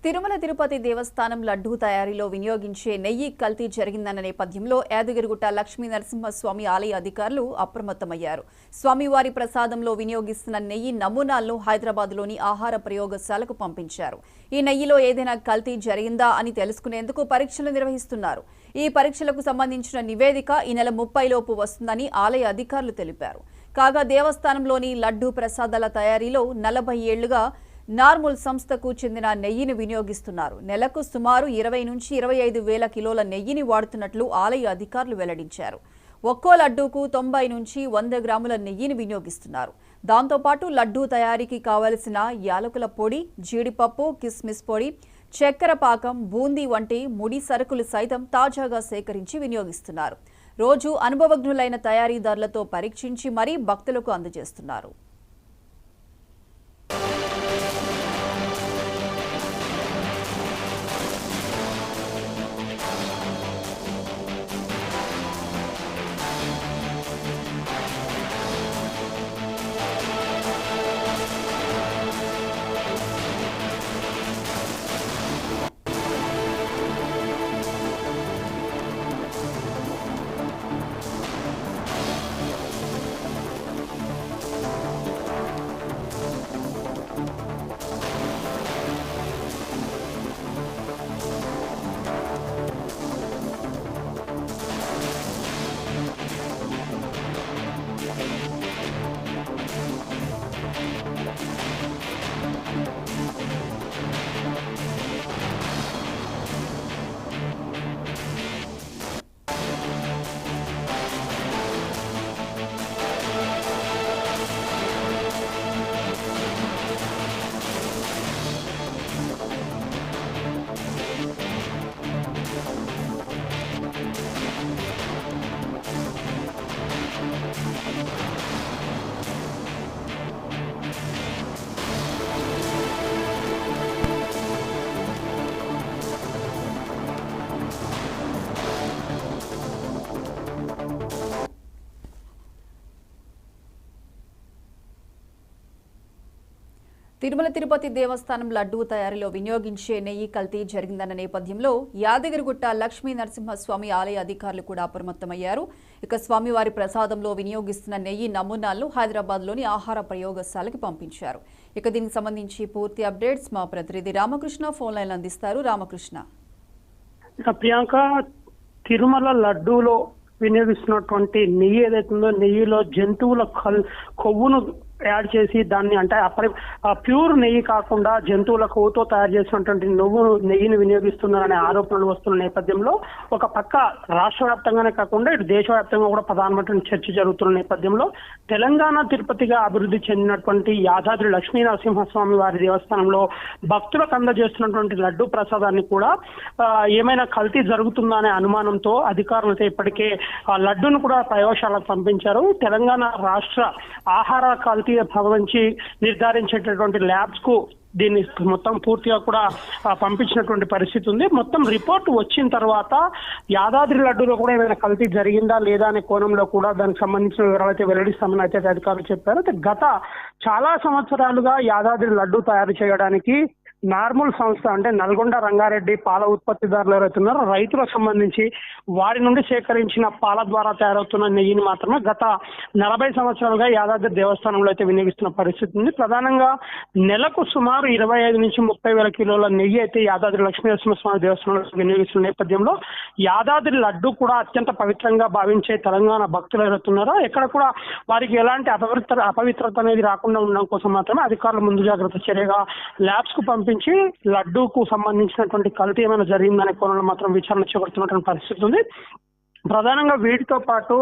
తిరుమల తిరుపతి దేవస్థానం లడ్డూ తయారీలో వినియోగించే నెయ్యి కల్తీ జరిగిందన్న నేపథ్యంలో యాదగిరిగుట్ట లక్ష్మీ నరసింహస్వామి ఆలయ అధికారులు అప్రమత్తమయ్యారు. స్వామివారి ప్రసాదంలో వినియోగిస్తున్న నెయ్యి నమూనాలను హైదరాబాద్లోని ఆహార ప్రయోగశాలకు పంపించారు. ఈ నెయ్యిలో ఏదైనా కల్తీ జరిగిందా అని తెలుసుకునేందుకు పరీక్షలు నిర్వహిస్తున్నారు. ఈ పరీక్షలకు సంబంధించిన నివేదిక ఈ నెల 30 లోపు వస్తుందని ఆలయ అధికారులు తెలిపారు. కాగా దేవస్థానంలోని లడ్డూ ప్రసాదాల తయారీలో 40 ఏళ్లుగా నార్మల్ సంస్థకు చెందిన నెయ్యిని వినియోగిస్తున్నారు. నెలకు సుమారు 20 నుంచి 25 వేల కిలోల నెయ్యిని వాడుతున్నట్లు ఆలయ అధికారులు వెల్లడించారు. ఒక్కో లడ్డూకు 90 నుంచి 100 గ్రాముల నెయ్యిని వినియోగిస్తున్నారు. దాంతోపాటు లడ్డూ తయారీకి కావలసిన యాలకుల పొడి, జీడిపప్పు, కిస్మిస్ పొడి, చక్కెర పాకం, బూందీ వంటి ముడి సరుకులు సైతం తాజాగా సేకరించి వినియోగిస్తున్నారు. రోజు అనుభవజ్ఞులైన తయారీదారులతో పరీక్షించి మరీ భక్తులకు అందజేస్తున్నారు. తిరుమల తిరుపతి దేవస్థానం లడ్డూ తయారీలో వినియోగించే నెయ్యి కల్తీ జరిగిందన్న నేపథ్యంలో యాదగిరిగుట్ట లక్ష్మీ నరసింహస్వామి ఆలయ అధికారులు కూడా అప్రమత్తమయ్యారు. ఇక స్వామివారి ప్రసాదంలో వినియోగిస్తున్న నెయ్యి నమూనాలను హైదరాబాద్లోని ఆహార ప్రయోగశాలకి పంపించారు. ఇక దీనికి సంబంధించి పూర్తి అప్డేట్స్ మా ప్రతినిధి రామకృష్ణ ఫోన్ లైన్ అందిస్తారు. రామకృష్ణ, ప్రియాంక, తిరుమల లడ్డూలో వినియోగిస్తున్నటువంటి నెయ్యి ఏదైతుందో నెయ్యిలో జంతువుల కొవ్వును యాడ్ చేసి దాన్ని అంటే ప్యూర్ నెయ్యి కాకుండా జంతువుల కొవ్వుతో తయారు చేసినటువంటి నెయ్యిని వినియోగిస్తున్నారనే ఆరోపణలు వస్తున్న నేపథ్యంలో ఒక పక్క రాష్ట్ర వ్యాప్తంగానే కాకుండా ఇటు దేశవ్యాప్తంగా కూడా ప్రధానమంత్రి చర్చ జరుగుతున్న నేపథ్యంలో తెలంగాణ తిరుపతిగా అభివృద్ధి చెందినటువంటి యాదాద్రి లక్ష్మీ నరసింహస్వామి వారి దేవస్థానంలో భక్తులకు అందజేస్తున్నటువంటి లడ్డూ ప్రసాదాన్ని కూడా ఏమైనా కల్తీ జరుగుతుందా అనే అనుమానంతో అధికారులతో ఇప్పటికే లడ్డూను కూడా ప్రయోగశాలకు పంపించారు. తెలంగాణ రాష్ట్ర ఆహార కల్తీ భవించి నిర్ధారించేటటువంటి ల్యాబ్స్ కు దీన్ని మొత్తం పూర్తిగా కూడా పంపించినటువంటి పరిస్థితి ఉంది. మొత్తం రిపోర్ట్ వచ్చిన తర్వాత యాదాద్రి లడ్డూలో కూడా ఏమైనా కల్తీ జరిగిందా లేదా అనే కోణంలో కూడా దానికి సంబంధించిన వివరాలు అయితే వెల్లడిస్తామని అయితే అధికారులు చెప్పారు. గత చాలా సంవత్సరాలుగా యాదాద్రి లడ్డూ తయారు చేయడానికి నార్మల్ సంస్థ అంటే నల్గొండ రంగారెడ్డి పాల ఉత్పత్తిదారులు ఎవరైతున్నారో రైతులకు సంబంధించి వారి నుండి సేకరించిన పాల ద్వారా తయారవుతున్న నెయ్యిని మాత్రమే గత 40 సంవత్సరాలుగా యాదాద్రి దేవస్థానంలో అయితే వినియోగిస్తున్న పరిస్థితి ఉంది. ప్రధానంగా నెలకు సుమారు 25 నుంచి 30 వేల కిలోల నెయ్యి అయితే యాదాద్రి లక్ష్మీనరసింహస్వామి దేవస్థానంలో వినియోగిస్తున్న నేపథ్యంలో యాదాద్రి లడ్డు కూడా అత్యంత పవిత్రంగా భావించే తెలంగాణ భక్తులు ఎవరైతున్నారో ఎక్కడ కూడా వారికి ఎలాంటి అపవిత్రత అనేది రాకుండా ఉండడం కోసం మాత్రమే అధికారులు ముందు జాగ్రత్త చర్యగా ల్యాబ్స్ కు పంపించి లడ్డూకు సంబంధించినటువంటి కల్తీ ఏమైనా జరిగిందనే కోణంలో మాత్రం విచారణ చేపడుతున్నటువంటి పరిస్థితి ఉంది. ప్రధానంగా వీటితో పాటు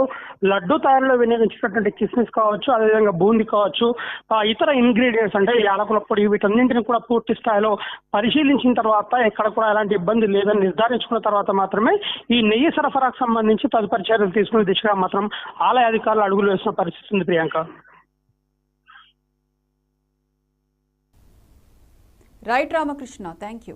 లడ్డూ తయారీలో వినియోగించినటువంటి కిస్మిస్ కావచ్చు, అదేవిధంగా బూందీ కావచ్చు, ఇతర ఇంగ్రీడియంట్స్ అంటే యాలకుల పొడి, వీటన్నింటిని కూడా పూర్తి స్థాయిలో పరిశీలించిన తర్వాత ఎక్కడ కూడా ఎలాంటి ఇబ్బంది లేదని నిర్ధారించుకున్న తర్వాత మాత్రమే ఈ నెయ్యి సరఫరాకు సంబంధించి తదుపరి చర్యలు తీసుకునే దిశగా మాత్రం ఆలయ అధికారులు అడుగులు వేసిన పరిస్థితి ఉంది. Priyanka, right Ramakrishna, thank you.